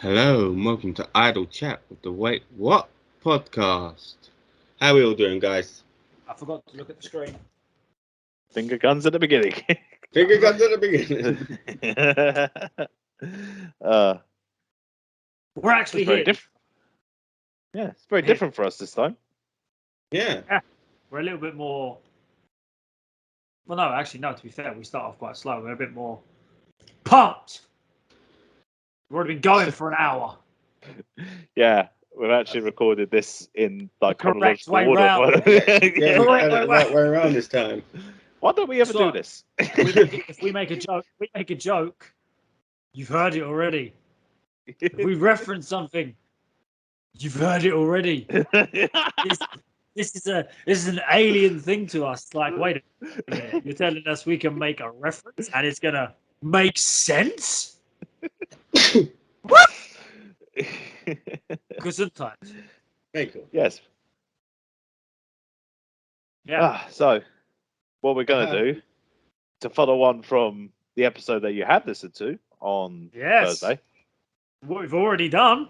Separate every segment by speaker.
Speaker 1: Hello, and welcome to Idle Chat with the Wait What podcast. How are we all doing, guys?
Speaker 2: I forgot to look at the screen.
Speaker 3: Finger guns at the beginning.
Speaker 1: Finger guns at the beginning.
Speaker 2: We're actually
Speaker 3: It's very
Speaker 2: here.
Speaker 3: different. Yeah, it's very different for us this time.
Speaker 1: Yeah.
Speaker 2: We're a little bit more. Well, no, actually, no. To be fair, we start off quite slow. We're a bit more pumped. We've already been going for an hour.
Speaker 3: Yeah, we've actually recorded this in like
Speaker 2: Correct
Speaker 3: chronological
Speaker 2: way
Speaker 3: order.
Speaker 2: round.
Speaker 1: Yeah,
Speaker 2: Correct
Speaker 1: we've done it the
Speaker 2: way.
Speaker 1: right way around this time.
Speaker 3: Why don't we ever do this?
Speaker 2: If we make a joke, you've heard it already. If we reference something, you've heard it already. This is an alien thing to us. Like, wait a minute, you're telling us we can make a reference and it's gonna make sense? What? Gesundheit.
Speaker 1: Very cool.
Speaker 3: Yes.
Speaker 2: Yeah.
Speaker 3: So, what we're going to do to follow on from the episode that you have listened to on Thursday,
Speaker 2: what we've already done,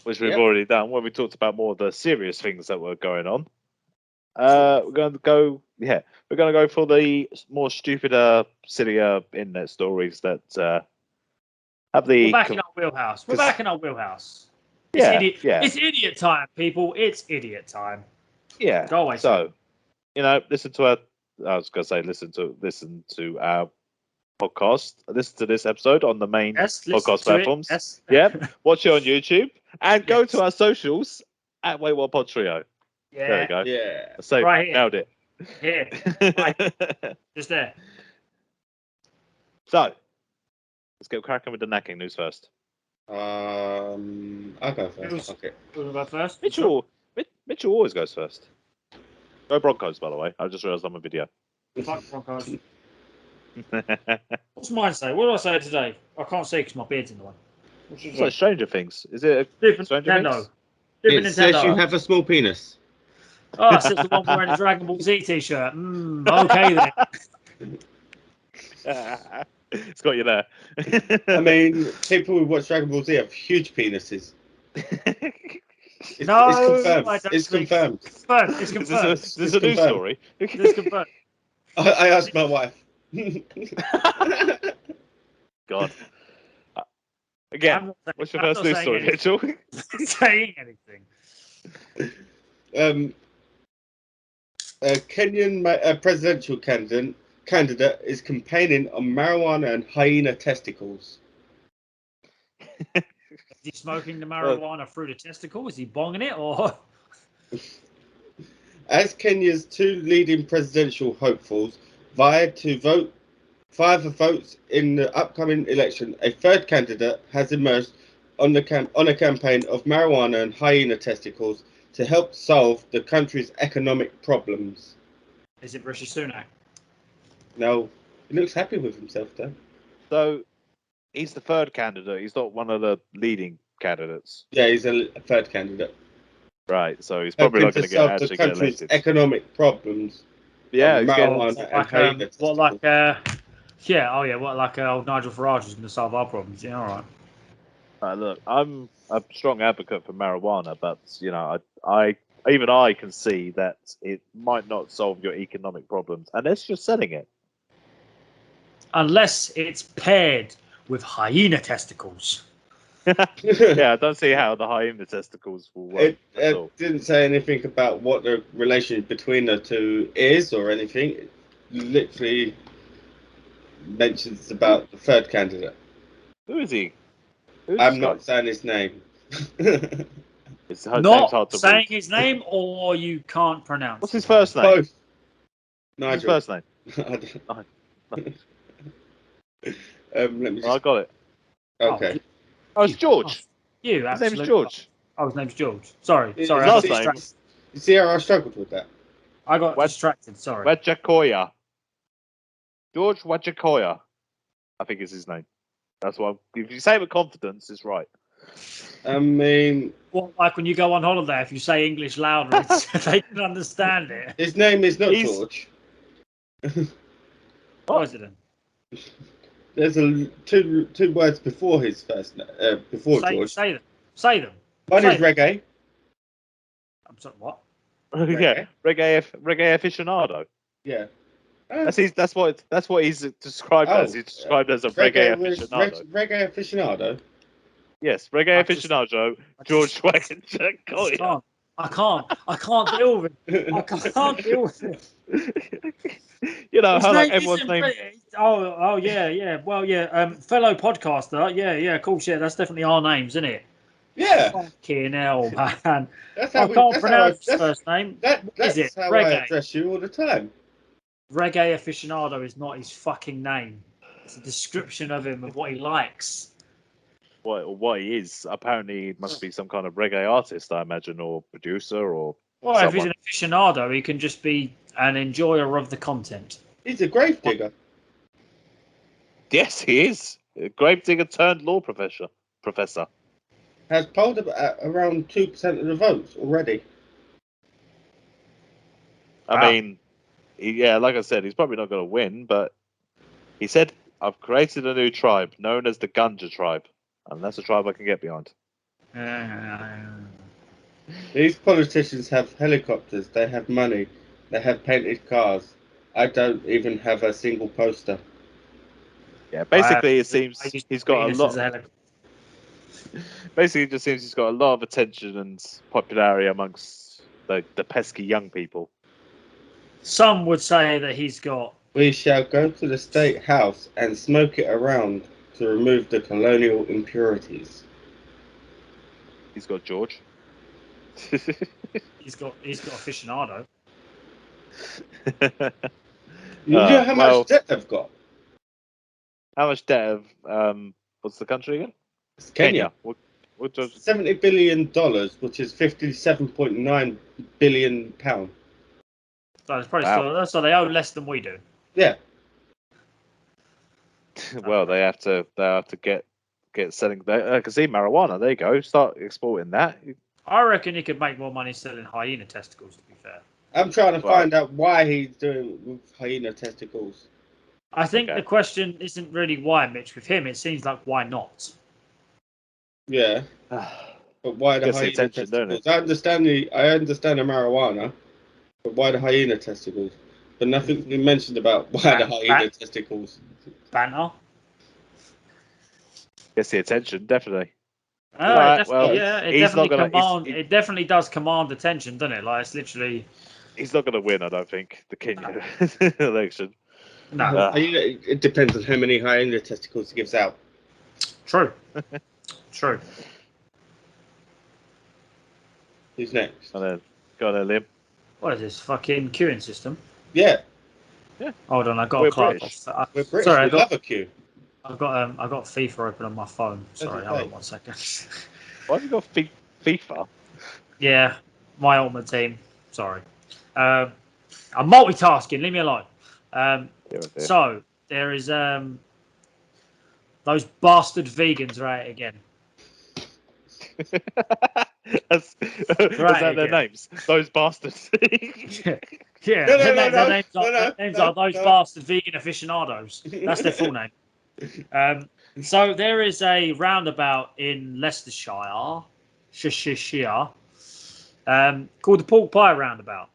Speaker 3: which we've
Speaker 1: Yep.
Speaker 3: already done, when we talked about more of the serious things that were going on. We're going to go. Yeah, we're going to go for the more stupider, sillier internet stories that have the.
Speaker 2: we're back in our wheelhouse. We're back in our wheelhouse.
Speaker 3: Yeah,
Speaker 2: It's idiot time, people. It's idiot time.
Speaker 3: yeah.
Speaker 2: Go away.
Speaker 3: So, listen to our. I was going to say listen to our podcast. Listen to this episode on the main podcast platforms.
Speaker 2: Yes.
Speaker 3: Yep. Watch it on YouTube and go
Speaker 2: Yes.
Speaker 3: to our socials at Wait What Pod Trio.
Speaker 2: Yeah.
Speaker 3: There we go.
Speaker 1: Yeah.
Speaker 3: So
Speaker 2: Right here.
Speaker 3: nailed it.
Speaker 2: Here. Just there.
Speaker 3: So, let's get cracking with the knacking news first.
Speaker 1: I'll go first.
Speaker 2: Who's-
Speaker 1: Okay.
Speaker 2: We'll go first.
Speaker 3: Mitchell always goes first. Go Broncos, by the way. I just realised I'm a video.
Speaker 2: Fuck Broncos. What's mine say? What do I say today? I can't see because my beard's in the way. What's
Speaker 3: It's like Stranger Things. Is it
Speaker 2: Super
Speaker 3: Stranger
Speaker 2: Nintendo.
Speaker 3: Things?
Speaker 2: Super
Speaker 1: It says
Speaker 2: Nintendo.
Speaker 1: you have a small penis.
Speaker 2: Oh, it says the one wearing a Dragon Ball Z t-shirt. Okay then.
Speaker 3: It's got you there.
Speaker 1: I mean, people who watch Dragon Ball Z have huge penises. It's
Speaker 2: No,
Speaker 1: confirmed.
Speaker 2: I don't
Speaker 1: It's
Speaker 2: think-
Speaker 1: confirmed.
Speaker 2: Confirmed. It's
Speaker 3: Is
Speaker 2: confirmed.
Speaker 3: this a news
Speaker 1: confirmed.
Speaker 3: story?
Speaker 2: It's confirmed.
Speaker 1: I asked my wife.
Speaker 3: God. Again,
Speaker 2: I'm not saying-
Speaker 3: what's your
Speaker 2: I'm
Speaker 3: first
Speaker 2: not
Speaker 3: news
Speaker 2: saying
Speaker 3: story,
Speaker 2: anything.
Speaker 3: Mitchell?
Speaker 2: saying anything.
Speaker 1: A Kenyan presidential candidate is campaigning on marijuana and hyena testicles.
Speaker 2: Is he smoking the marijuana through the testicle? Is he bonging it or?
Speaker 1: As Kenya's two leading presidential hopefuls vie for votes in the upcoming election, a third candidate has emerged on a campaign of marijuana and hyena testicles to help solve the country's economic problems.
Speaker 2: Is it Rishi Sunak?
Speaker 1: No, he looks happy with himself, though.
Speaker 3: So, he's the third candidate. He's not one of the leading candidates.
Speaker 1: Yeah, he's a third candidate.
Speaker 3: Right, so he's probably not going to
Speaker 1: solve
Speaker 3: actually
Speaker 1: the
Speaker 3: get
Speaker 1: country's
Speaker 3: elected.
Speaker 1: economic problems.
Speaker 3: Yeah, he's getting,
Speaker 1: marijuana and hyena testicles.
Speaker 2: Old Nigel Farage is going to solve our problems. Yeah, all right.
Speaker 3: look, I'm a strong advocate for marijuana, but I can see that it might not solve your economic problems unless you're selling it.
Speaker 2: Unless it's paired with hyena testicles.
Speaker 3: Yeah, I don't see how the hyena testicles will work at all.
Speaker 1: It didn't say anything about what the relation between the two is or anything. It literally mentions about the third candidate.
Speaker 3: Who is he? Who's
Speaker 1: I'm
Speaker 3: this
Speaker 1: not
Speaker 3: guy?
Speaker 1: saying his name.
Speaker 3: His name's
Speaker 2: Not
Speaker 3: hard to
Speaker 2: saying
Speaker 3: read.
Speaker 2: his name, or you can't pronounce.
Speaker 3: What's his
Speaker 2: name.
Speaker 3: first name?
Speaker 1: Both.
Speaker 3: What's his
Speaker 1: Nigel.
Speaker 3: first name?
Speaker 1: Let me
Speaker 3: Oh, I
Speaker 1: just.
Speaker 3: got it.
Speaker 1: Okay.
Speaker 3: Oh, it's George.
Speaker 2: You
Speaker 3: His name is
Speaker 2: absolute-
Speaker 3: George.
Speaker 2: Oh, his name's George. Sorry.
Speaker 1: His
Speaker 2: I got
Speaker 3: last name-
Speaker 2: distracted.
Speaker 1: You see how I struggled with that?
Speaker 2: I got
Speaker 3: What?
Speaker 2: distracted. Sorry.
Speaker 3: Wajakoya. George Wajakoya, I think is his name. That's what. If you say it with confidence, it's right.
Speaker 1: I mean,
Speaker 2: What, like when you go on holiday, if you say English louder, they can understand it.
Speaker 1: his name is not
Speaker 3: He's-
Speaker 1: George.
Speaker 2: What is it then?
Speaker 1: There's two words before his first before George.
Speaker 2: Say them. Say them.
Speaker 1: One
Speaker 2: Say
Speaker 1: is
Speaker 2: them.
Speaker 1: reggae.
Speaker 2: I'm sorry, what?
Speaker 3: Yeah, reggae aficionado.
Speaker 1: Yeah.
Speaker 3: That's what he's described as. He's described as a reggae aficionado.
Speaker 1: Reggae aficionado.
Speaker 3: Yes, reggae
Speaker 2: I
Speaker 3: aficionado. George Wayne Collier.
Speaker 2: I can't deal with it. I can't deal with it.
Speaker 3: You know
Speaker 2: His
Speaker 3: how like
Speaker 2: name
Speaker 3: everyone's
Speaker 2: isn't
Speaker 3: name.
Speaker 2: Oh yeah. Well, yeah. Fellow podcaster. Yeah. Cool shit. That's definitely our names, isn't it?
Speaker 1: Yeah.
Speaker 2: Fucking hell, man.
Speaker 1: That's
Speaker 2: I
Speaker 1: how
Speaker 2: can't pronounce his first name. What is it?
Speaker 1: That's how I
Speaker 2: Reggae.
Speaker 1: address you all the time.
Speaker 2: Reggae aficionado is not his fucking name. It's a description of him of what he likes.
Speaker 3: What he is apparently he must be some kind of reggae artist, I imagine, or producer, or
Speaker 2: Well, if he's
Speaker 3: someone.
Speaker 2: an aficionado, he can just be an enjoyer of the content.
Speaker 1: He's a grave digger.
Speaker 3: Yes, he is. A gravedigger turned law professor.
Speaker 1: Has polled around 2% of the votes already.
Speaker 3: I mean, yeah, like I said, he's probably not going to win, but he said, "I've created a new tribe known as the Gunja tribe, and that's a tribe I can get behind."
Speaker 1: These politicians have helicopters, they have money, they have painted cars. I don't even have a single poster.
Speaker 3: Yeah, basically, it
Speaker 2: I
Speaker 3: seems
Speaker 2: used
Speaker 3: he's got a
Speaker 2: penis as
Speaker 3: lot.
Speaker 2: helicopter.
Speaker 3: Basically, it just seems he's got a lot of attention and popularity amongst the pesky young people.
Speaker 2: Some would say that he's got.
Speaker 1: We shall go to the State House and smoke it around to remove the colonial impurities.
Speaker 3: He's got George.
Speaker 2: He's got aficionado.
Speaker 1: You know how
Speaker 3: well,
Speaker 1: much debt they've got?
Speaker 3: how much debt of what's the country again?
Speaker 1: It's Kenya.
Speaker 3: What
Speaker 1: $70 billion, which is £57.9 billion.
Speaker 2: So it's probably
Speaker 3: Wow.
Speaker 2: so they owe less than we do.
Speaker 1: Yeah.
Speaker 3: Well, they have to get selling. I can see marijuana. There you go. Start exporting that.
Speaker 2: I reckon he could make more money selling hyena testicles. To be fair,
Speaker 1: I'm trying to
Speaker 3: Well,
Speaker 1: find out why he's doing with hyena testicles.
Speaker 2: I think
Speaker 3: Okay.
Speaker 2: the question isn't really why, Mitch. With him, it seems like why not.
Speaker 1: Yeah. But why the
Speaker 3: Gets the
Speaker 1: hyena
Speaker 3: attention, don't
Speaker 1: testicles?
Speaker 3: it?
Speaker 1: I understand the marijuana, but why the hyena testicles? But nothing been mentioned about why the hyena testicles.
Speaker 2: Banter.
Speaker 3: Gets the attention, definitely.
Speaker 2: Oh,
Speaker 3: All right. Well,
Speaker 2: it
Speaker 3: he's not
Speaker 2: definitely
Speaker 3: gonna.
Speaker 2: It definitely does command attention, doesn't it? Like it's literally.
Speaker 3: He's not gonna win. I don't think the Kenya election.
Speaker 2: No.
Speaker 1: It depends on how many hyena testicles he gives out.
Speaker 2: True. True.
Speaker 1: Who's next?
Speaker 3: Go on then, Liam.
Speaker 2: What is this fucking queuing system?
Speaker 1: Yeah,
Speaker 2: Hold on, I got
Speaker 3: We're
Speaker 2: a clock.
Speaker 3: British.
Speaker 1: we're British.
Speaker 2: Sorry,
Speaker 1: We love a queue.
Speaker 2: I got FIFA open on my phone. Sorry, hold on 1 second.
Speaker 3: Why have you got FIFA?
Speaker 2: Yeah, my ultimate team. Sorry. I'm multitasking. Leave me alone.
Speaker 3: Here.
Speaker 2: So there is those bastard vegans are at it again.
Speaker 3: Is
Speaker 2: Right
Speaker 3: that their
Speaker 2: again.
Speaker 3: names? Those bastards.
Speaker 2: Yeah,
Speaker 1: No,
Speaker 2: their names are those bastard vegan aficionados. That's their full name. So there is a roundabout in Leicestershire, called the Pork Pie Roundabout.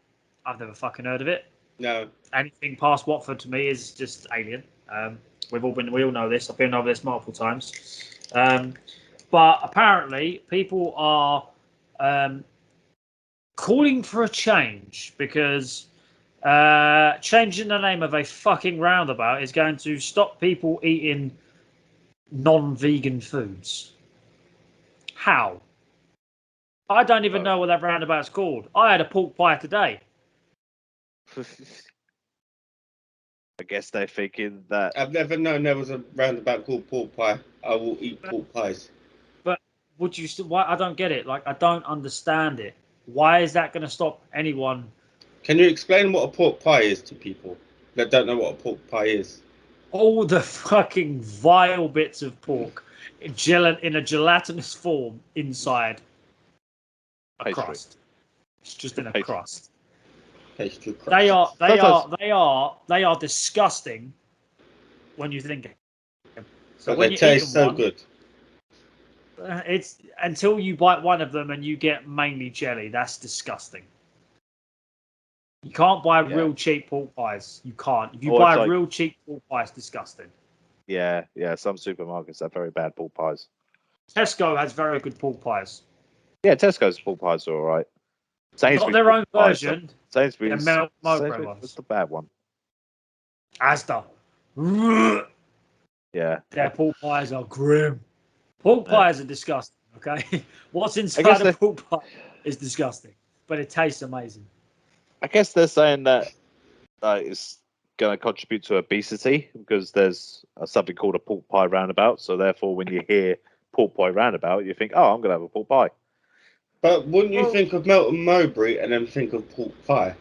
Speaker 2: I've never fucking heard of it.
Speaker 1: No.
Speaker 2: Anything past Watford to me is just alien. We all know this. I've been over this multiple times. But apparently, people are calling for a change because changing the name of a fucking roundabout is going to stop people eating non-vegan foods. How? I don't even know what that roundabout's called. I had a pork pie today.
Speaker 3: I guess they're thinking that.
Speaker 1: I've never known there was a roundabout called pork pie. I will eat pork pies.
Speaker 2: But would you still? Why? I don't get it. Like I don't understand it. Why is that going to stop anyone?
Speaker 1: Can you explain what a pork pie is to people that don't know what a pork pie is?
Speaker 2: All the fucking vile bits of pork in a gelatinous form inside a
Speaker 3: Pastry.
Speaker 2: crust. It's just in a
Speaker 3: Pastry.
Speaker 2: crust.
Speaker 1: Pastry crust.
Speaker 2: They are disgusting when you think So
Speaker 1: But
Speaker 2: when
Speaker 1: they
Speaker 2: you're
Speaker 1: taste
Speaker 2: eating
Speaker 1: so
Speaker 2: one,
Speaker 1: good.
Speaker 2: it's until you bite one of them and you get mainly jelly. That's disgusting. You can't buy
Speaker 3: Yeah.
Speaker 2: real cheap pork pies. You can't. If you
Speaker 3: Or
Speaker 2: buy
Speaker 3: it's
Speaker 2: a
Speaker 3: like-
Speaker 2: real cheap pork pie, it's disgusting.
Speaker 3: Yeah, some supermarkets have very bad pork pies.
Speaker 2: Tesco has very good pork pies.
Speaker 3: Yeah, Tesco's pork pies are all right.
Speaker 2: Not their own
Speaker 3: pies are-
Speaker 2: version.
Speaker 3: Sainsbury's,
Speaker 2: They're Mowbray
Speaker 3: Sainsbury's
Speaker 2: ones.
Speaker 3: was the bad one.
Speaker 2: Asda.
Speaker 3: Yeah.
Speaker 2: Their pork pies are grim. Pork
Speaker 3: Yeah.
Speaker 2: pies are disgusting. Okay, what's
Speaker 3: guess
Speaker 2: inside a
Speaker 3: they-
Speaker 2: pork pie is disgusting, but it tastes amazing.
Speaker 3: I guess they're saying that it's going to contribute to obesity because there's something called a pork pie roundabout. So therefore, when you hear pork pie roundabout, you think, oh, I'm going to have a pork pie.
Speaker 1: But wouldn't you
Speaker 2: Well-
Speaker 1: think of Melton Mowbray and then think of pork pie?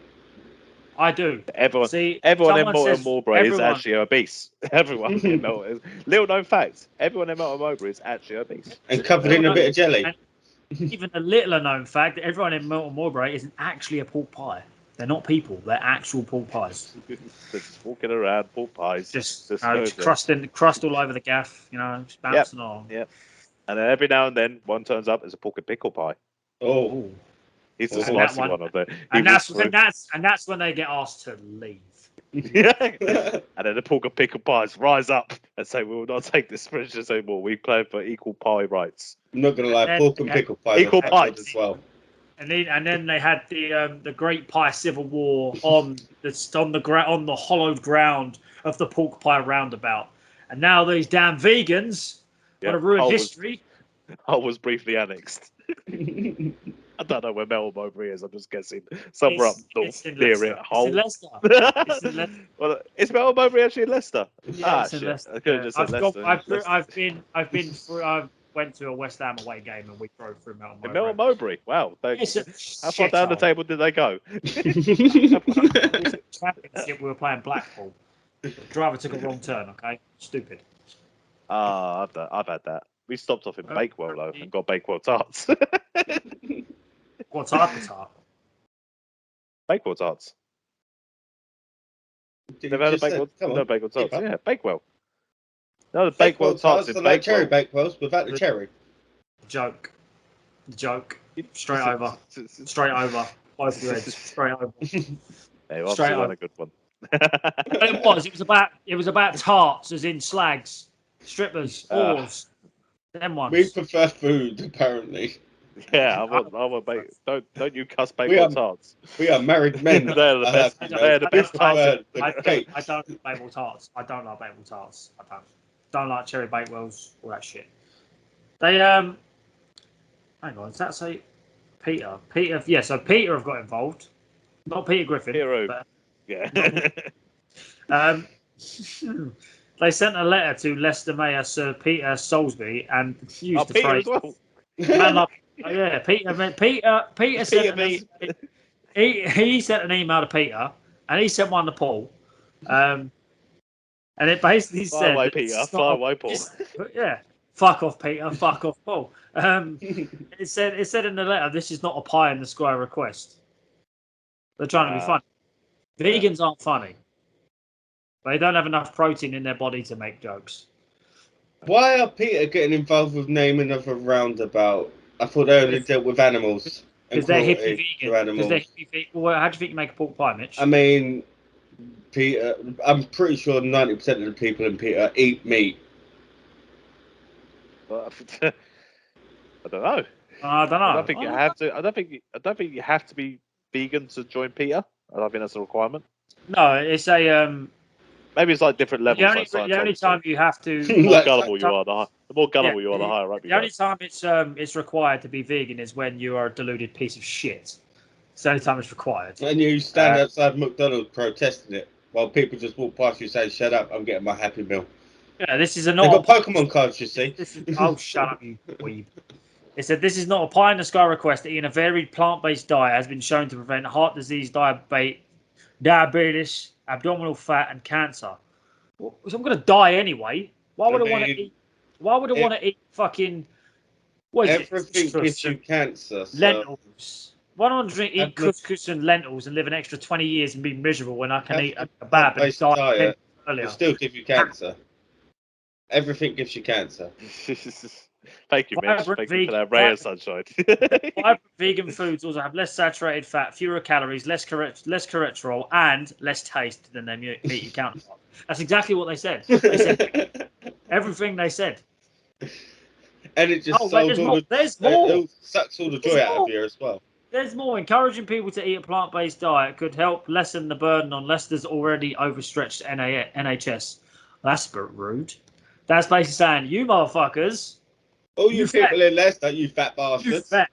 Speaker 2: I do.
Speaker 3: Everyone
Speaker 2: See,
Speaker 3: in
Speaker 2: someone
Speaker 3: Melton
Speaker 2: says
Speaker 3: Mowbray is
Speaker 2: everyone-
Speaker 3: actually obese. Everyone in Melton. Little known fact: everyone in Melton Mowbray is actually obese.
Speaker 1: And covered in a bit of jelly.
Speaker 2: And even a littler known fact that everyone in Melton Mowbray isn't actually a pork pie. They're not people. They're actual pork pies.
Speaker 3: They're just walking around pork pies.
Speaker 2: Just
Speaker 3: no
Speaker 2: crust all over the gaff. Just bouncing along.
Speaker 3: Yep. And then every now and then, one turns up as a pork and pickle pie.
Speaker 1: Oh,
Speaker 2: Ooh.
Speaker 3: He's the
Speaker 1: And
Speaker 2: that
Speaker 3: spicy
Speaker 2: one-
Speaker 3: one of the.
Speaker 2: And that's when they get asked to leave.
Speaker 3: Yeah. And then the pork and pickle pies rise up and say, "We will not take this friendship anymore. We play for equal pie rights."
Speaker 1: I'm not gonna lie,
Speaker 2: then-
Speaker 1: pork and pickle pies
Speaker 3: Equal
Speaker 1: are quite good
Speaker 3: pies.
Speaker 1: as well.
Speaker 2: And then they had the Great Pie Civil War on the hollowed ground of the pork pie roundabout. And now these damn vegans want to ruin history.
Speaker 3: I was briefly annexed. I don't know where Melbourne Mowbray is. I'm just guessing somewhere up north
Speaker 2: in
Speaker 3: near
Speaker 2: Leicester.
Speaker 3: it.
Speaker 2: It's in Leicester. It's in Leicester.
Speaker 3: Well, is Melbourne Mowbray actually in Leicester?
Speaker 2: Yeah, it's in
Speaker 3: Shit.
Speaker 2: Leicester.
Speaker 3: I could have just said Leicester.
Speaker 2: I've been through. I went to a West Ham away game and we drove through Melbourne.
Speaker 3: In Melbourne Mowbray. Wow.
Speaker 2: It's a
Speaker 3: How far down the
Speaker 2: shithole.
Speaker 3: table did they go?
Speaker 2: Championship, we were playing Blackpool. The driver took a wrong turn. Okay, stupid.
Speaker 3: I've had that. We stopped off in Bakewell though and got Bakewell tarts.
Speaker 2: What type of tart?
Speaker 3: Bakewell tarts.
Speaker 1: Did
Speaker 3: Never
Speaker 1: you
Speaker 3: had a
Speaker 1: just say-
Speaker 3: Bakewell?
Speaker 1: come on,
Speaker 3: No Bakewell tarts.
Speaker 1: keep up.
Speaker 3: Yeah, Bakewell. No, the Bakewell tarts in
Speaker 1: are like cherry
Speaker 3: Bakewell.
Speaker 1: bakewells without the cherry.
Speaker 2: Joke. Straight over. Straight over. Both your heads. Straight over.
Speaker 3: Hey,
Speaker 2: Straight
Speaker 3: obviously
Speaker 2: over.
Speaker 3: won a good one.
Speaker 2: It was about tarts, as in slags, strippers, whores. Them ones.
Speaker 1: We prefer food, apparently.
Speaker 3: Yeah, I want don't you cuss
Speaker 1: We
Speaker 3: Bakewell
Speaker 1: are-
Speaker 3: tarts.
Speaker 1: We are married men.
Speaker 3: They're the
Speaker 1: I
Speaker 3: best.
Speaker 1: have to know.
Speaker 3: They're the best
Speaker 1: We
Speaker 3: tarts.
Speaker 1: prefer the
Speaker 2: I
Speaker 1: cakes.
Speaker 2: don't like Bakewell tarts. I don't like Bakewell tarts. I don't like cherry Bakewells, all that shit. They hang on, does that say Peter? Yeah, so Peter have got involved. Not Peter Griffin.
Speaker 3: Hero.
Speaker 2: But,
Speaker 3: Yeah.
Speaker 2: they sent a letter to Leicester Mayor Sir Peter Salisbury and used the
Speaker 3: Peter
Speaker 2: phrase.
Speaker 3: as well.
Speaker 2: Man up. Yeah, Peter sent
Speaker 3: Peter
Speaker 2: he sent an email to Peter and he sent one to Paul. And it basically
Speaker 3: Fly
Speaker 2: said
Speaker 3: away,
Speaker 2: that
Speaker 3: Peter.
Speaker 2: it's
Speaker 3: Fly
Speaker 2: not
Speaker 3: away, Paul.
Speaker 2: yeah. Fuck off, Peter. Fuck off, Paul. It said in the letter, this is not a pie in the sky request. They're trying to be funny. Vegans aren't funny. They don't have enough protein in their body to make jokes.
Speaker 1: Why are Peter getting involved with naming of a roundabout? I thought they only dealt with animals.
Speaker 2: Because they're hippie
Speaker 1: cruelty to
Speaker 2: vegan.
Speaker 1: animals.
Speaker 2: Because they're hippie vegan. Well, how do you think you make a pork pie, Mitch?
Speaker 1: I mean, Peter, I'm pretty sure 90% of the people in Peter eat meat.
Speaker 3: I don't know.
Speaker 2: I don't know.
Speaker 3: I don't think you have to. I don't think you have to be vegan to join Peter. I don't think that's a requirement.
Speaker 2: No, it's a
Speaker 3: Maybe it's like different levels.
Speaker 2: the only time you have to
Speaker 3: the more
Speaker 1: Like-
Speaker 3: gullible you are, the more gullible you are, the higher up you
Speaker 2: the only
Speaker 3: go.
Speaker 2: time it's required to be vegan is when you are a deluded piece of shit. It's the only time it's required.
Speaker 1: And you stand outside McDonald's protesting it while people just walk past you saying, shut up, I'm getting my Happy Meal.
Speaker 2: Yeah, this is a
Speaker 1: They've
Speaker 2: not.
Speaker 1: got Pokemon cards, you see.
Speaker 2: Oh, shut up, you weeb. It said this is not a pie in the sky request. Eating a varied plant-based diet has been shown to prevent heart disease, diabetes, abdominal fat, and cancer. Well, so I'm going to die anyway. Why would I want to eat? Why would I want to eat fucking? What is
Speaker 1: Everything
Speaker 2: it?
Speaker 1: gives you cancer. So
Speaker 2: Lentils. Why don't I eat couscous and lentils and live an extra 20 years and be miserable when I can eat a kebab and
Speaker 1: plant-based
Speaker 2: die
Speaker 1: diet
Speaker 2: 10
Speaker 1: will
Speaker 2: earlier?
Speaker 1: still give you cancer. Everything gives you cancer.
Speaker 3: Thank you, Mitch.
Speaker 2: Vibrant
Speaker 3: Thank you for
Speaker 2: vegan-
Speaker 3: that ray of sunshine.
Speaker 2: Vibrant vegan foods also have less saturated fat, fewer calories, less cholesterol, and less taste than their meaty counterpart. That's exactly what they said. They said everything they said.
Speaker 1: And it just
Speaker 2: Oh, wait, there's more. There's more.
Speaker 1: It sucks all the joy out of you as well.
Speaker 2: There's more. Encouraging people to eat a plant-based diet could help lessen the burden on Leicester's already overstretched NHS. That's a bit rude. That's basically saying, you motherfuckers.
Speaker 1: All you
Speaker 2: fat-
Speaker 1: people in Leicester, you fat
Speaker 2: You
Speaker 1: bastards.
Speaker 2: fat.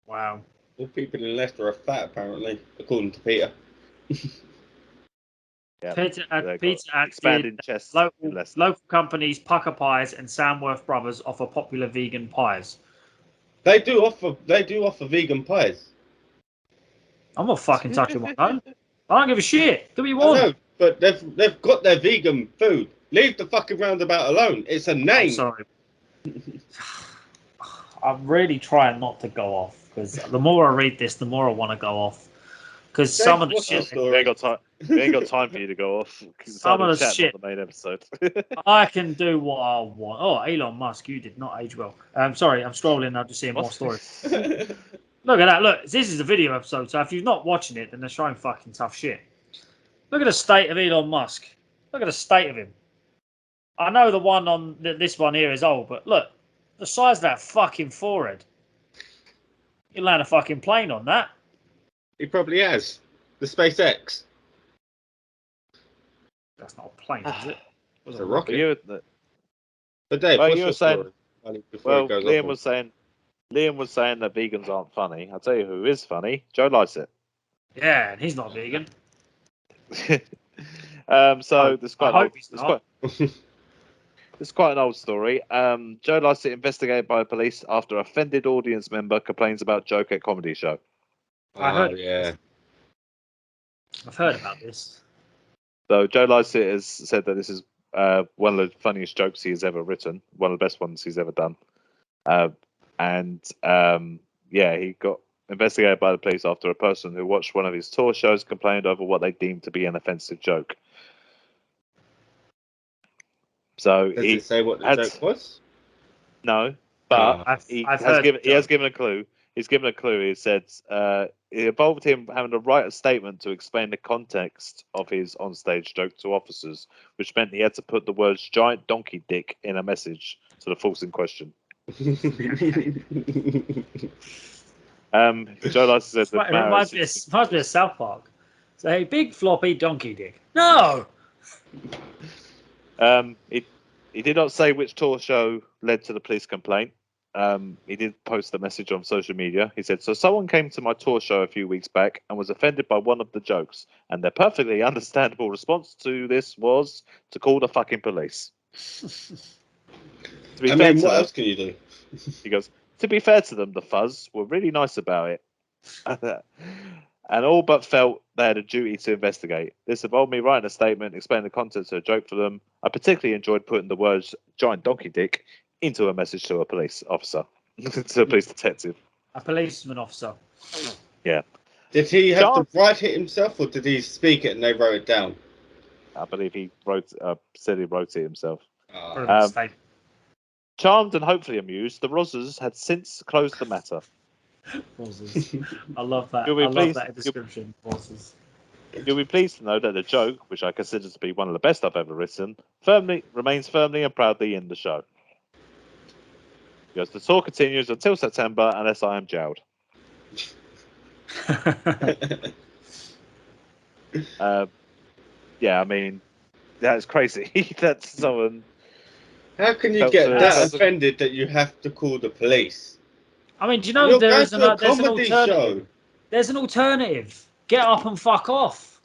Speaker 2: Wow.
Speaker 1: All people in Leicester are fat, apparently, according to Peter.
Speaker 3: Yeah,
Speaker 2: Peter acted.
Speaker 3: expanding chest in Leicester.
Speaker 2: Local companies Pucker Pies and Samworth Brothers offer popular vegan pies.
Speaker 1: They do offer vegan pies.
Speaker 2: I'm not fucking touching one. No. I don't give a shit. Do what you
Speaker 1: I
Speaker 2: want.
Speaker 1: know, but they've got their vegan food. Leave the fucking roundabout alone. It's a
Speaker 2: I'm
Speaker 1: name.
Speaker 2: sorry. I'm really trying not to go off because the more I read this, the more I want to go off. Because some of the
Speaker 1: What's your
Speaker 2: shit,
Speaker 1: story?
Speaker 3: We ain't got time for you to go off.
Speaker 2: Some of the
Speaker 3: chat
Speaker 2: shit-
Speaker 3: on the main episode.
Speaker 2: I can do what I want. Oh, Elon Musk, you did not age well. Sorry, I'm scrolling now, just seeing more stories. Look at that. Look, this is a video episode, so if you're not watching it, then they're showing fucking tough shit. Look at the state of Elon Musk. Look at the state of him. I know the one on this one here is old, but look, the size of that fucking forehead. You land a fucking plane on that.
Speaker 1: He probably has. The SpaceX.
Speaker 2: That's not a plane, is it?
Speaker 1: It's a rocket.
Speaker 3: But
Speaker 1: But Dave,
Speaker 3: well,
Speaker 1: what's
Speaker 3: you
Speaker 1: your
Speaker 3: were saying-
Speaker 1: story? Before it goes
Speaker 3: Liam
Speaker 1: off.
Speaker 3: was saying that vegans aren't funny. I'll tell you who is funny. Joe Lycett.
Speaker 2: Yeah, and he's not vegan.
Speaker 3: So there's quite
Speaker 2: I hope he's
Speaker 3: there's
Speaker 2: not.
Speaker 3: It's quite an old story. Joe Lycett investigated by police after offended audience member complains about joke at comedy show.
Speaker 2: I heard.
Speaker 1: Yeah.
Speaker 2: I've heard about this.
Speaker 3: So Joe Lycett has said that this is one of the funniest jokes he has ever written, one of the best ones he's ever done. He got investigated by the police after a person who watched one of his tour shows complained over what they deemed to be an offensive joke. So
Speaker 1: Does it say what the joke was?
Speaker 3: No, but
Speaker 2: I've
Speaker 3: he
Speaker 2: heard
Speaker 3: has given a clue. He's given a clue. He said it involved him having to write a statement to explain the context of his onstage joke to officers, which meant he had to put the words "giant donkey dick" in a message to the force in question. Joe Lycett said that
Speaker 2: It reminds me of South Park. Say, big floppy donkey dick. No.
Speaker 3: He did not say which tour show led to the police complaint. He did post a message on social media. He said, "So someone came to my tour show a few weeks back and was offended by one of the jokes, and their perfectly understandable response to this was to call the fucking police." To be fair to
Speaker 1: what
Speaker 3: them,
Speaker 1: else can you do?
Speaker 3: he goes, "To be fair to them, the fuzz were really nice about it." And all but felt they had a duty to investigate. This involved me writing a statement, explaining the contents of a joke for them. I particularly enjoyed putting the words "giant donkey dick" into a message to a police officer, to a police detective.
Speaker 2: A policeman officer.
Speaker 3: Yeah.
Speaker 1: Did he have to write it himself, or did he speak it and they wrote it down?
Speaker 3: I believe he said he wrote it himself. Charmed and hopefully amused, the Rozzers had since closed the matter.
Speaker 2: I love that.
Speaker 3: You'll be
Speaker 2: I love
Speaker 3: pleased-
Speaker 2: that description. Rozzers.
Speaker 3: You'll be pleased to know that the joke, which I consider to be one of the best I've ever written, remains firmly and proudly in the show. Because the tour continues until September unless I am jailed. I mean, that's crazy. That's someone.
Speaker 1: How can you
Speaker 3: Felt
Speaker 1: get
Speaker 3: so-
Speaker 1: that
Speaker 3: felt-
Speaker 1: offended that you have to call the police?
Speaker 2: I mean, do you know
Speaker 1: You're
Speaker 2: there
Speaker 1: going
Speaker 2: is
Speaker 1: to a
Speaker 2: there's an
Speaker 1: comedy
Speaker 2: alternative?
Speaker 1: show.
Speaker 2: There's an alternative. Get up and fuck off.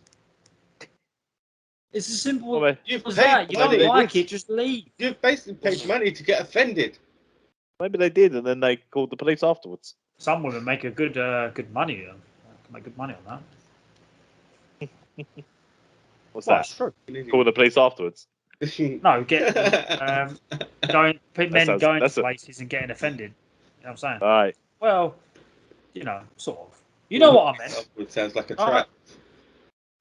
Speaker 2: It's as simple
Speaker 3: Well,
Speaker 1: You've
Speaker 2: as
Speaker 1: paid
Speaker 2: that. You
Speaker 1: money.
Speaker 2: don't like it, just leave.
Speaker 1: You've basically paid money to get offended.
Speaker 3: Maybe they did, and then they called the police afterwards.
Speaker 2: Some women make a good money. Make good money on that.
Speaker 3: What's
Speaker 2: Well,
Speaker 3: that?
Speaker 2: it's true.
Speaker 3: Call the police afterwards.
Speaker 2: No, get men going
Speaker 3: that's
Speaker 2: to
Speaker 3: a-
Speaker 2: places and getting offended. You know what I'm saying?
Speaker 3: All right.
Speaker 2: Well, sort of. You know what I meant.
Speaker 1: It sounds like a
Speaker 2: All
Speaker 1: trap.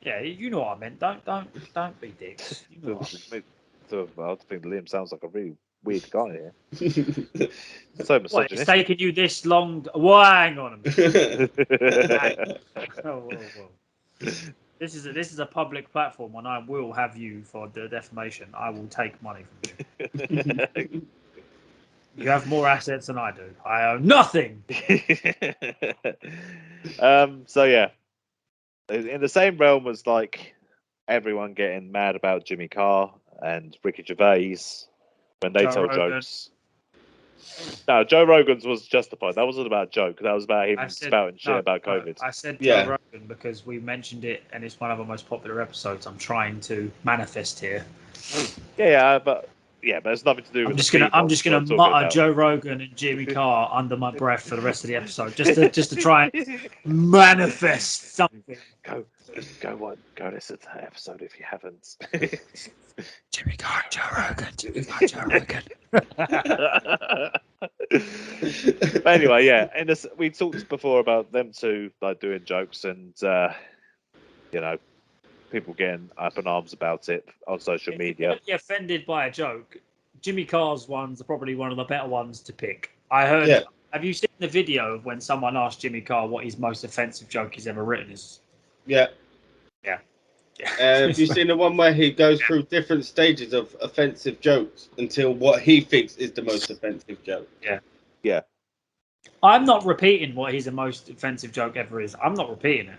Speaker 2: Yeah, you know what I meant. Don't be dicks. You know what I meant.
Speaker 3: I think Liam sounds like a really weird guy here. So
Speaker 2: What, it's
Speaker 3: misogynistic.
Speaker 2: taken you this long? Well, hang on a minute. Whoa. This is a public platform, and I will have you for the defamation. I will take money from you. You have more assets than I do. I own nothing.
Speaker 3: So yeah, in the same realm as like everyone getting mad about Jimmy Carr and Ricky Gervais when they
Speaker 2: Joe
Speaker 3: tell
Speaker 2: Rogan.
Speaker 3: jokes. No, Joe Rogan's was justified. That wasn't about a joke. That was about him spouting shit about COVID.
Speaker 2: I said
Speaker 1: Yeah.
Speaker 2: Joe Rogan because we mentioned it, and it's one of our most popular episodes. I'm trying to manifest here.
Speaker 3: But it's nothing to do with
Speaker 2: I'm just gonna
Speaker 3: talking
Speaker 2: mutter
Speaker 3: about.
Speaker 2: Joe Rogan and Jimmy Carr under my breath for the rest of the episode, just to try and manifest something.
Speaker 3: Go listen to that episode if you haven't.
Speaker 2: Jimmy Carr, Joe Rogan, Jimmy Carr, Joe Rogan.
Speaker 3: But anyway, yeah, and we talked before about them two like doing jokes and people getting up in arms about it on social
Speaker 2: If you're
Speaker 3: media.
Speaker 2: gonna be offended by a joke, Jimmy Carr's ones are probably one of the better ones to pick. I heard.
Speaker 1: Yeah.
Speaker 2: Have you seen the video of when someone asked Jimmy Carr what his most offensive joke he's ever written is?
Speaker 1: Yeah.
Speaker 2: Yeah.
Speaker 1: Have you seen the one where he goes through different stages of offensive jokes until what he thinks is the most offensive joke?
Speaker 3: Yeah.
Speaker 2: I'm not repeating what his most offensive joke ever is. I'm not repeating it.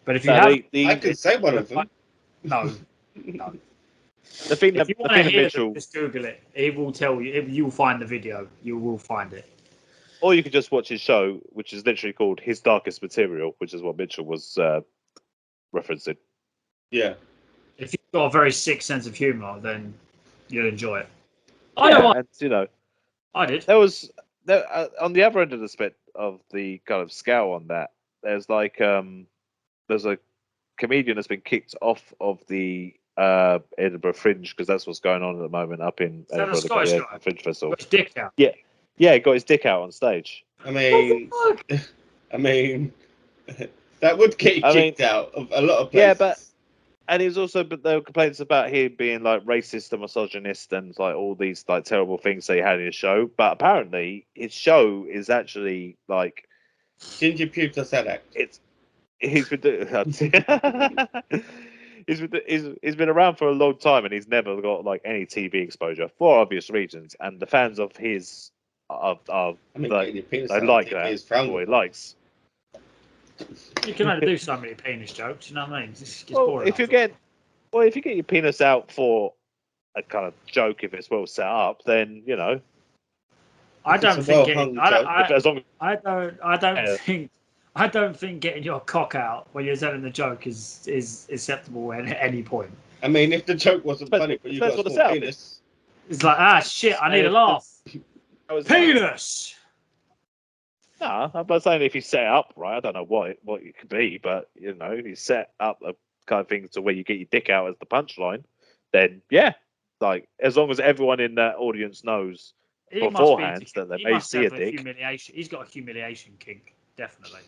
Speaker 2: But if you
Speaker 3: No,
Speaker 2: have,
Speaker 1: I can say one of them.
Speaker 2: no.
Speaker 3: The thing
Speaker 2: If
Speaker 3: that
Speaker 2: you
Speaker 3: the
Speaker 2: want to
Speaker 3: thing that
Speaker 2: hear
Speaker 3: Mitchell,
Speaker 2: them, just Google it. It will tell you. You will find the video. You will find it.
Speaker 3: or you can just watch his show, which is literally called His Darkest Material, which is what Mitchell was referencing.
Speaker 1: Yeah.
Speaker 2: If you've got a very sick sense of humour, then you'll enjoy it.
Speaker 3: And
Speaker 2: I did.
Speaker 3: there was on the other end of the of the kind of scale on that. There's like there's a comedian that's been kicked off of the Edinburgh Fringe because that's what's going on at the moment up in
Speaker 2: Is that a
Speaker 3: Edinburgh.
Speaker 2: Scottish
Speaker 3: The
Speaker 2: guy?
Speaker 3: Fringe Festival.
Speaker 2: Got his dick out.
Speaker 3: Yeah, he got his dick out on stage.
Speaker 1: I mean, that would get you kicked out of a lot of places.
Speaker 3: And but there were complaints about him being like racist and misogynist and like all these like terrible things they had in his show. But apparently, his show is actually like
Speaker 1: Ginger Pewter Sadak.
Speaker 3: He's been around for a long time and he's never got like any TV exposure for obvious reasons. And the fans of his
Speaker 1: getting your penis
Speaker 3: they
Speaker 1: out
Speaker 3: like
Speaker 1: on TV
Speaker 3: that.
Speaker 1: is frowned
Speaker 3: That's what he
Speaker 1: upon.
Speaker 3: likes.
Speaker 2: You can only do so many penis jokes. You know what I mean? It's
Speaker 3: Well,
Speaker 2: boring.
Speaker 3: if you get your penis out for a kind of joke, if it's well set up, then
Speaker 2: I don't think I don't think getting your cock out when you're telling the joke is acceptable at any point.
Speaker 1: I mean, if the joke wasn't funny, but you got a small penis,
Speaker 2: it's like shit. I need a laugh. Penis.
Speaker 3: No, I'm not saying if you set it up right. I don't know what it could be, but if you set up a kind of thing to where you get your dick out as the punchline, then yeah, like as long as everyone in that audience knows beforehand that they may see a dick.
Speaker 2: Humiliation. He's got a humiliation kink, definitely.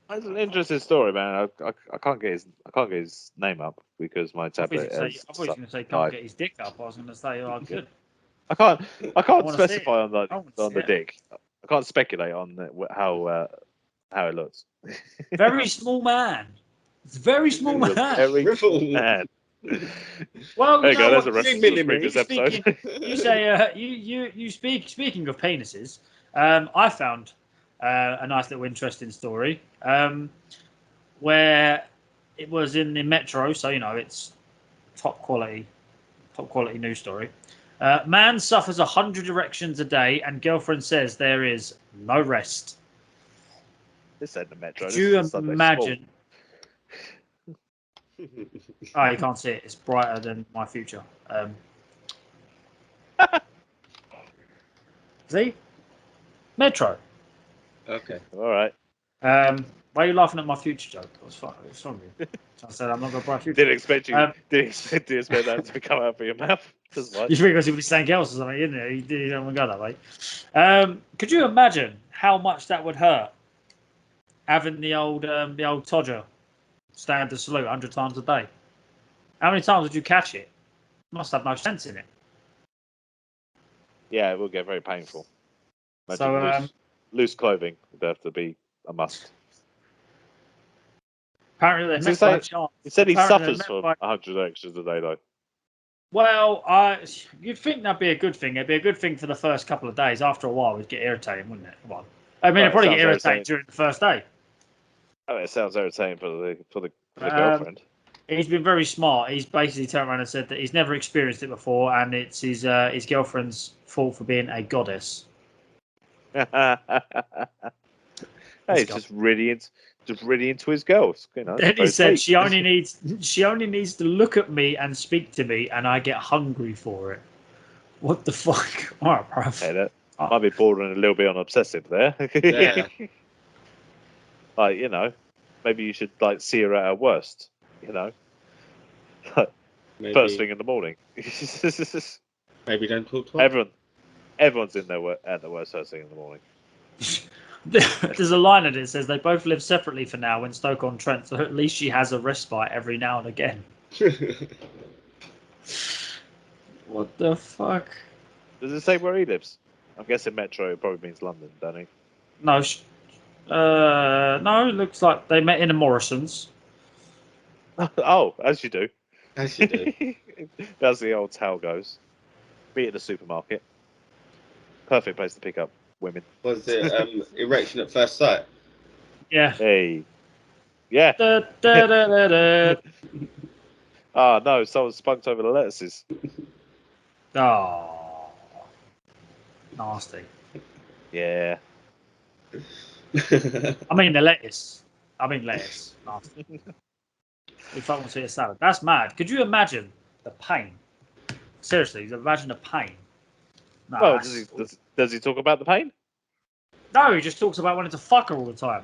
Speaker 3: That's an interesting story, man. I can't get his name up because my tablet.
Speaker 2: I thought he was going to say can't get his dick up. I was going to say, oh, good.
Speaker 3: I can't specify on the dick. I can't speculate on how it looks.
Speaker 2: Very small man. It's a very small man.
Speaker 3: Very small man.
Speaker 2: Well,
Speaker 3: there you go. There's a reference to the previous episode.
Speaker 2: You say you speaking of penises. I found a nice little interesting story where it was in the Metro, so it's top quality news story. Man suffers 100 erections a day, and girlfriend says there is no rest.
Speaker 3: This ain't the Metro.
Speaker 2: Could you imagine? Oh, you can't see it. It's brighter than my future. See? Metro.
Speaker 1: Okay.
Speaker 3: All right.
Speaker 2: Why are you laughing at my future joke? What's wrong with you? I said I'm not going to buy a future.
Speaker 3: Didn't expect that to come out of your mouth.
Speaker 2: You think I was going to be saying else or something, isn't it? You don't want to go that way. Could you imagine how much that would hurt? Having the old Todger stand the salute 100 times a day. How many times would you catch it? Must have no sense in it.
Speaker 3: Yeah, it will get very painful. Imagine
Speaker 2: So,
Speaker 3: loose clothing would have to be a must.
Speaker 2: apparently
Speaker 3: He
Speaker 2: they're met by
Speaker 3: said,
Speaker 2: chance.
Speaker 3: he said he
Speaker 2: Apparently they're
Speaker 3: suffers
Speaker 2: met
Speaker 3: for
Speaker 2: by-
Speaker 3: 100 extras a day, though.
Speaker 2: Well, you'd think that'd be a good thing. It'd be a good thing for the first couple of days. After a while, it'd get irritating, wouldn't it? Well, I mean,
Speaker 3: Well,
Speaker 2: it'd probably
Speaker 3: it
Speaker 2: get
Speaker 3: sounds
Speaker 2: irritating
Speaker 3: irritating.
Speaker 2: during the first day.
Speaker 3: Oh, it sounds irritating for the
Speaker 2: Um,
Speaker 3: girlfriend.
Speaker 2: He's been very smart. He's basically turned around and said that he's never experienced it before, and it's his girlfriend's fault for being a goddess.
Speaker 3: Hey, he's just really into his girls. You know,
Speaker 2: Then he
Speaker 3: very
Speaker 2: said
Speaker 3: sweet.
Speaker 2: she only needs to look at me and speak to me, and I get hungry for it. What the fuck? All right, bruv.
Speaker 3: Hey, that might be bordering a little bit on obsessive there.
Speaker 1: Yeah.
Speaker 3: Like, you know, maybe you should like see her at her worst. You know,
Speaker 1: Maybe,
Speaker 3: first thing in the morning.
Speaker 1: maybe don't talk to her.
Speaker 3: Everyone's in their at the worst first thing in the morning.
Speaker 2: There's a line in it that says they both live separately for now in Stoke-on-Trent, so at least she has a respite every now and again. What the fuck?
Speaker 3: Does it say where he lives? I'm guessing Metro probably means London, don't he?
Speaker 2: No, no. It looks like they met in a Morrison's.
Speaker 3: Oh, as you do.
Speaker 1: As you do.
Speaker 3: That's the old tale goes. Be at the supermarket. Perfect place to pick up women.
Speaker 1: Was it erection at first sight?
Speaker 2: Yeah.
Speaker 3: Hey. Yeah.
Speaker 2: Da, da, da, da, da.
Speaker 3: Ah, no, someone spunked over the lettuces.
Speaker 2: Oh, nasty.
Speaker 3: Yeah.
Speaker 2: I mean the lettuce. Nasty. If I want to see a salad, that's mad. Could you imagine the pain? Seriously, imagine the pain. No,
Speaker 3: Well, does he talk about the pain?
Speaker 2: no, he just talks about wanting to fuck her all the time.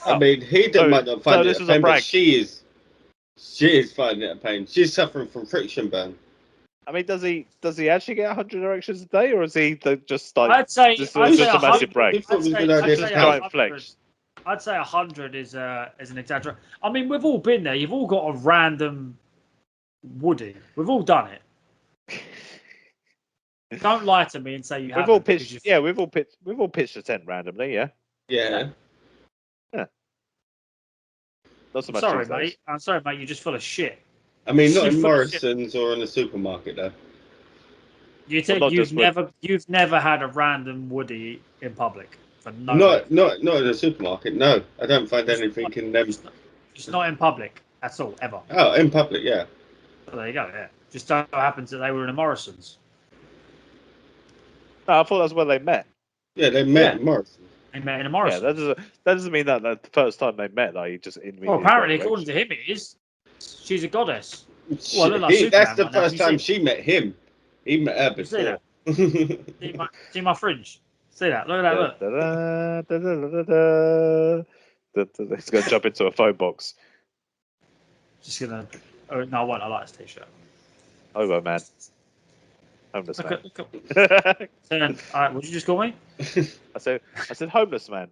Speaker 1: I mean, might not find
Speaker 3: this
Speaker 1: it a
Speaker 3: was a
Speaker 1: pain, but
Speaker 3: brag.
Speaker 1: she is finding it a pain. She's suffering from friction burn.
Speaker 3: I mean, does he actually get 100 erections a day, or is he just like
Speaker 2: I'd say
Speaker 3: this
Speaker 2: I'd
Speaker 3: was
Speaker 2: say
Speaker 3: just a massive
Speaker 2: 100.
Speaker 3: brag?
Speaker 1: He thought it was a good idea
Speaker 2: I'd
Speaker 1: to
Speaker 2: say
Speaker 1: count.
Speaker 3: Giant flex.
Speaker 2: I'd say 100 is an exaggeration. I mean, we've all been there. You've all got a random Woody. We've all done it. Don't lie to me and say you
Speaker 3: We've
Speaker 2: haven't.
Speaker 3: all pitched. Yeah, we've all pitched a tent randomly. Yeah.
Speaker 1: Yeah.
Speaker 3: Not so
Speaker 2: I'm
Speaker 3: much
Speaker 2: sorry,
Speaker 3: these days.
Speaker 2: mate. I'm sorry, mate. You're just full of shit.
Speaker 1: I mean, not
Speaker 2: You're
Speaker 1: in
Speaker 2: full of shit.
Speaker 1: Morrison's or in a supermarket, though.
Speaker 2: You
Speaker 3: Well,
Speaker 2: think
Speaker 3: not
Speaker 2: you've
Speaker 3: just
Speaker 2: never had a random Woody in public for no
Speaker 1: Not
Speaker 2: reason.
Speaker 1: in a supermarket. No, I don't find
Speaker 2: Just
Speaker 1: anything
Speaker 2: not-
Speaker 1: in them.
Speaker 2: Just not in public at all, ever.
Speaker 1: Oh, in public, yeah.
Speaker 2: So there you go. Yeah. Just so happens that they were in a Morrison's.
Speaker 3: No, I thought that's where they met.
Speaker 1: Yeah, they met
Speaker 2: Yeah.
Speaker 1: in Morrison's.
Speaker 2: They met in a
Speaker 3: Yeah,
Speaker 2: Morrison's.
Speaker 3: that doesn't mean that the first time they met, like, he just immediately.
Speaker 2: Well, apparently,
Speaker 3: got
Speaker 2: according to him, it is. She's a goddess.
Speaker 1: That's
Speaker 2: Well, I look like Superman
Speaker 1: the
Speaker 2: right now.
Speaker 1: first
Speaker 2: Can you
Speaker 1: time
Speaker 2: see
Speaker 1: she met him. He met her
Speaker 2: You see
Speaker 1: before.
Speaker 2: See my fringe. See that? Look at that. Look.
Speaker 3: He's gonna jump into a phone box.
Speaker 2: Just gonna. Oh no, I won't. I like this t-shirt.
Speaker 3: Hobo man. Homeless
Speaker 2: Look
Speaker 3: man.
Speaker 2: at. All right, what did you just call me?
Speaker 3: I said homeless man.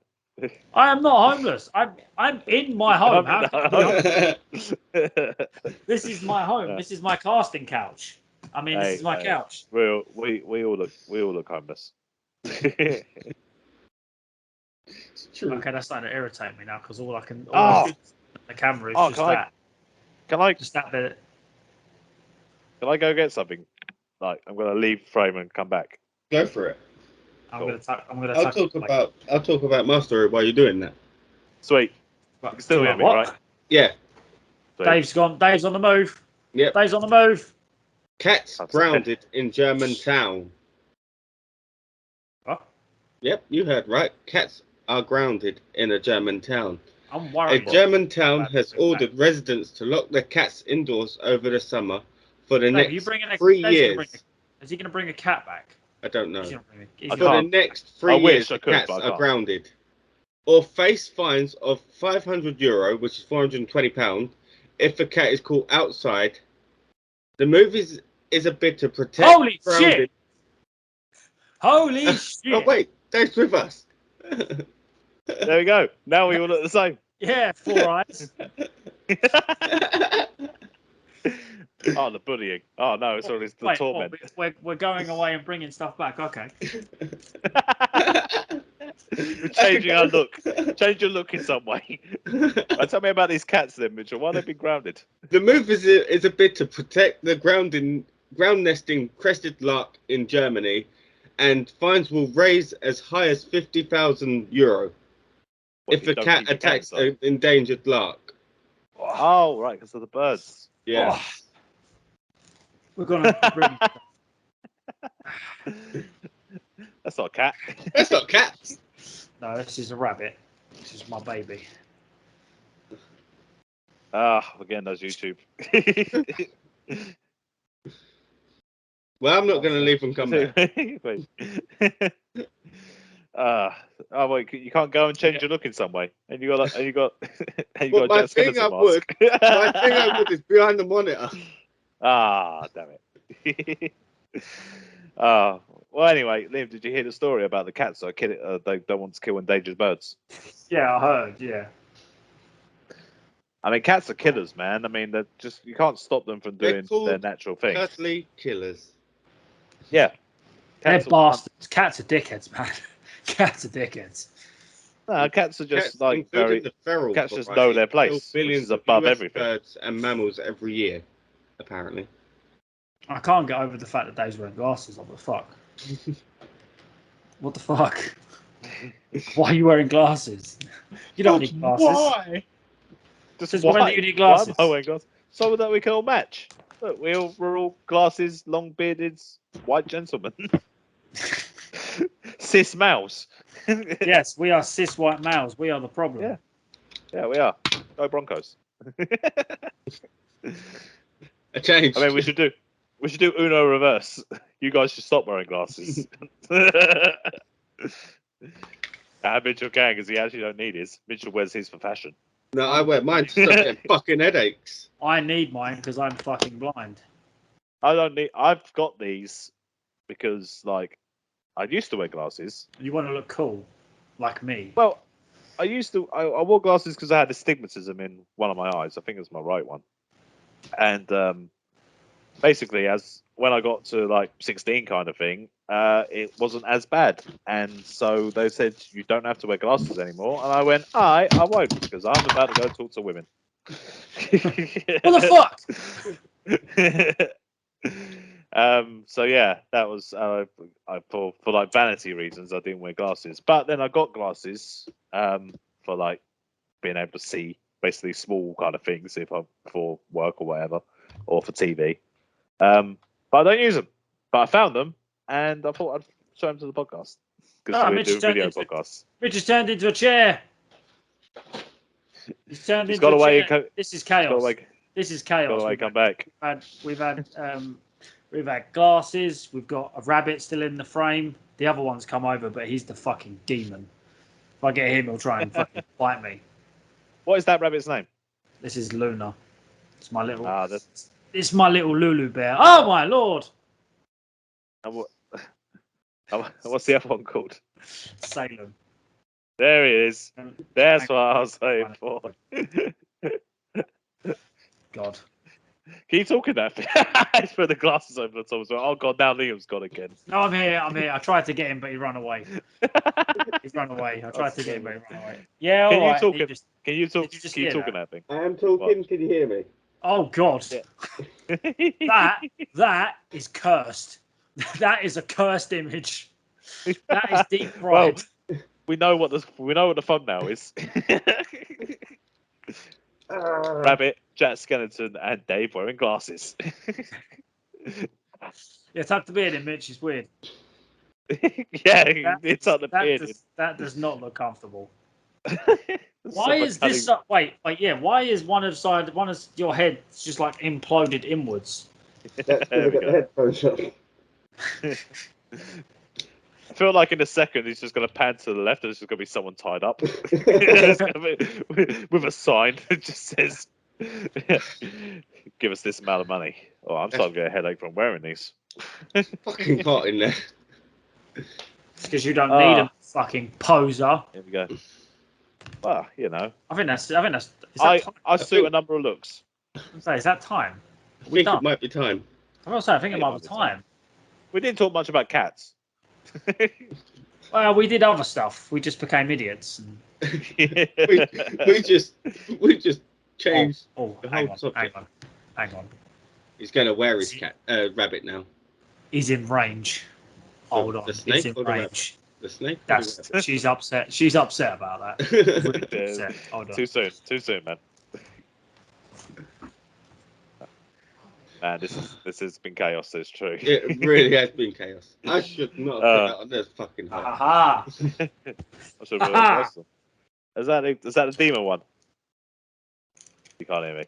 Speaker 2: I am not homeless. I'm in my home. How can I be homeless? This is my home.
Speaker 3: Yeah.
Speaker 2: This is my casting couch. I mean, this is my couch.
Speaker 3: We all look homeless.
Speaker 1: It's true.
Speaker 2: Okay, that's starting to irritate me now because all I can.
Speaker 3: Oh.
Speaker 2: I can see on the camera is just that.
Speaker 3: Can I
Speaker 2: Just that bit.
Speaker 3: go get something? Like, I'm gonna leave frame and come back.
Speaker 1: Go for it.
Speaker 2: I'm gonna.
Speaker 1: I'll talk about my story while you're doing that.
Speaker 3: Sweet. You can still hear me, right?
Speaker 1: Yeah.
Speaker 3: Sweet.
Speaker 2: Dave's gone. Dave's on the move.
Speaker 1: Yep.
Speaker 2: Dave's on the move.
Speaker 1: Cats grounded in German town.
Speaker 2: What?
Speaker 1: Yep, you heard right. Cats are grounded in a German town.
Speaker 2: I'm
Speaker 1: A
Speaker 2: worried.
Speaker 1: German town
Speaker 2: About
Speaker 1: has
Speaker 2: this
Speaker 1: ordered residents to lock their cats indoors over the summer for the
Speaker 2: Dave,
Speaker 1: next
Speaker 2: you bringing
Speaker 1: 3
Speaker 2: Dave's
Speaker 1: years.
Speaker 2: Is he going to bring a cat back?
Speaker 1: I don't know.
Speaker 2: He's gonna bring a- he's
Speaker 3: I
Speaker 1: For
Speaker 2: gonna-
Speaker 1: the
Speaker 3: can't.
Speaker 1: next
Speaker 3: I
Speaker 1: 3
Speaker 3: wish
Speaker 1: years,
Speaker 3: I
Speaker 1: the
Speaker 3: could,
Speaker 1: cats
Speaker 3: but I
Speaker 1: are
Speaker 3: can't.
Speaker 1: grounded or face fines of €500, which is £420, if the cat is caught outside. The move is a bit to protect
Speaker 2: Holy
Speaker 1: grounded.
Speaker 2: shit! Holy
Speaker 1: Oh
Speaker 2: shit!
Speaker 1: wait, Dave's with us.
Speaker 3: There we go. Now we all look the same.
Speaker 2: Yeah, 4 eyes.
Speaker 3: Oh, the bullying. Oh no, it's always the torment.
Speaker 2: We're going away and bringing stuff back. Okay.
Speaker 3: We're changing our look. Change your look in some way. Tell me about these cats then, Mitchell. Why have they been grounded?
Speaker 1: The move is a bid to protect the ground nesting crested lark in Germany, and fines will raise as high as €50,000 if a cat attacks an endangered lark.
Speaker 3: Oh, right, because of the birds.
Speaker 1: Yeah.
Speaker 2: Oh. We're gonna bring.
Speaker 3: That's not a cat.
Speaker 1: That's not cats.
Speaker 2: No, this is a rabbit. This is my baby.
Speaker 3: Again, those YouTube.
Speaker 1: Well, I'm not going to leave and come back.
Speaker 3: Wait. Wait, you can't go and change your look in some way, and you got
Speaker 1: Well,
Speaker 3: a
Speaker 1: my
Speaker 3: jet
Speaker 1: thing
Speaker 3: skeleton
Speaker 1: I would,
Speaker 3: mask.
Speaker 1: my thing I would is behind the monitor.
Speaker 3: Damn it. Well, anyway, Liam, did you hear the story about the cats that they don't want to kill endangered birds?
Speaker 2: Yeah, I heard. Yeah.
Speaker 3: I mean, cats are killers, man. I mean, you can't stop them from doing their natural thing.
Speaker 1: Cuddly killers.
Speaker 3: Yeah.
Speaker 2: They're bastards. Cats are dickheads, man. Cats are dickheads.
Speaker 3: No, cats are just
Speaker 1: cats, the feral
Speaker 3: cats just know their place, which is above everything.
Speaker 1: Birds and mammals every year, apparently.
Speaker 2: I can't get over the fact that Dave's wearing glasses. What the fuck? What the fuck? Why are you wearing glasses? You don't need glasses.
Speaker 3: Why?
Speaker 2: Just why do you need glasses?
Speaker 3: Why am I wearing glasses? So that we can all match. Look, we're all glasses, long bearded, white gentlemen. Cis males.
Speaker 2: Yes, we are cis white males. We are the problem.
Speaker 3: Yeah, we are. Go Broncos.
Speaker 1: A change.
Speaker 3: I mean, we should do Uno reverse. You guys should stop wearing glasses. Mitchell can, because he actually don't need his. Mitchell wears his for fashion.
Speaker 1: No, I wear mine to stop getting fucking headaches.
Speaker 2: I need mine because I'm fucking blind.
Speaker 3: I've got these because, like, I used to wear glasses.
Speaker 2: You want to look cool, like me.
Speaker 3: Well, I wore glasses because I had astigmatism in one of my eyes. I think it's my right one. And basically, when I got to like 16 kind of thing, it wasn't as bad. And so they said, you don't have to wear glasses anymore. And I went, I won't, because I'm about to go talk to women.
Speaker 2: What the fuck?
Speaker 3: So yeah, that was for like vanity reasons I didn't wear glasses, but then I got glasses for like being able to see basically small kind of things for work or whatever, or for TV. But I don't use them. But I found them and I thought I'd show them to the podcast because we're doing video podcasts.
Speaker 2: Mitch turned into a chair. He's turned into
Speaker 3: got
Speaker 2: a
Speaker 3: away
Speaker 2: chair. This is chaos. This is chaos.
Speaker 3: Got away, come back.
Speaker 2: We've had glasses. We've got a rabbit still in the frame. The other one's come over, but he's the fucking demon. If I get him, he'll try and fucking bite me.
Speaker 3: What is that rabbit's name?
Speaker 2: This is Luna. It's my little.
Speaker 3: That's...
Speaker 2: It's my little Lulu bear. Oh my lord!
Speaker 3: What's the other one called?
Speaker 2: Salem.
Speaker 3: There he is. That's what I was saying for.
Speaker 2: God.
Speaker 3: Can you talk in that? He's put the glasses over the top as well. Oh God, now Liam's gone again.
Speaker 2: No, I'm here. I tried to get him, but he ran away. He's run away. I tried to get him, but he ran away. Yeah,
Speaker 3: Can
Speaker 2: all
Speaker 3: you talk?
Speaker 2: Can
Speaker 3: you talk? Can you talk in that thing?
Speaker 1: I am talking. What? Can you hear me?
Speaker 2: Oh God. Yeah. that is cursed. That is a cursed image. That is deep fried.
Speaker 3: Well, we know what the thumbnail is. Rabbit, Jack Skeleton, and Dave wearing glasses.
Speaker 2: Yeah, tuck the beard in, Mitch. It's weird.
Speaker 3: Yeah, it's on the beard.
Speaker 2: That does not look comfortable. Why is this? Wait. Yeah. Why is one of your head just like imploded inwards?
Speaker 1: That's because I got the headphones on.
Speaker 3: I feel like in a second he's just going to pan to the left and there's just going to be someone tied up with a sign that just says, give us this amount of money. Oh, I'm starting to get a headache from wearing these.
Speaker 1: It's fucking hot in there.
Speaker 2: It's because you don't need them, fucking poser.
Speaker 3: Here we go. Well, you know,
Speaker 2: I think that's. Is that time?
Speaker 3: I suit a number of looks.
Speaker 2: Is that time?
Speaker 1: I
Speaker 2: We
Speaker 1: think
Speaker 2: done.
Speaker 1: it might be time.
Speaker 2: I was saying, I think it
Speaker 3: It
Speaker 2: might
Speaker 3: might
Speaker 2: be
Speaker 3: be
Speaker 2: time.
Speaker 3: We didn't talk much about cats.
Speaker 2: Well, we did other stuff. We just became idiots.
Speaker 1: we just changed
Speaker 2: Oh,
Speaker 1: the
Speaker 2: hang
Speaker 1: whole
Speaker 2: on,
Speaker 1: subject.
Speaker 2: hang on.
Speaker 1: He's going to wear his rabbit now.
Speaker 2: He's in range. Hold on,
Speaker 1: The
Speaker 2: he's
Speaker 1: snake
Speaker 2: in
Speaker 1: or the rabbit?
Speaker 2: range.
Speaker 1: The snake. Or
Speaker 2: That's
Speaker 1: the rabbit?
Speaker 2: she's upset. She's upset about that. Really upset. Hold on.
Speaker 3: Too soon, man. Man, this has been chaos. It's true.
Speaker 1: It really has been chaos. I should not have put that on this fucking hole.
Speaker 2: Aha!
Speaker 3: I should have realised that. Is that the demon one? You can't hear me.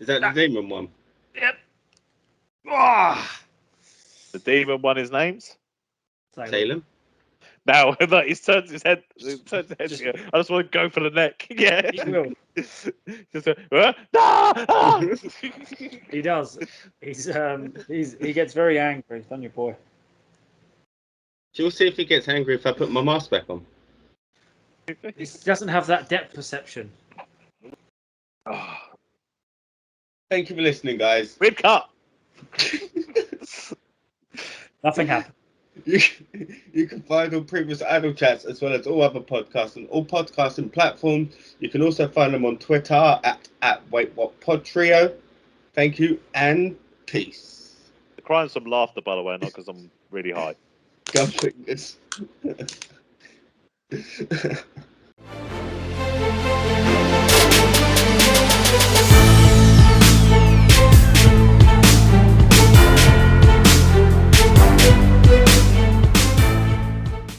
Speaker 1: Is that the demon one?
Speaker 2: Yep. Ah!
Speaker 3: The demon one is names.
Speaker 1: Salem.
Speaker 3: Now, look, he's turned his head. I just want to go for the neck. Yeah.
Speaker 2: He will.
Speaker 3: Just ah!
Speaker 2: He does. He gets very angry. Don't you, boy?
Speaker 1: You'll see if he gets angry if I put my mask back on.
Speaker 2: He doesn't have that depth perception.
Speaker 1: Thank you for listening, guys.
Speaker 3: We've cut.
Speaker 2: Nothing happened.
Speaker 1: You can find all previous Idle Chats as well as all other podcasts on all podcasting platforms. You can also find them on Twitter at Wait What Pod Trio. Thank you and peace.
Speaker 3: I'm crying some laughter, by the way, not because I'm really high.
Speaker 1: Gun fingers.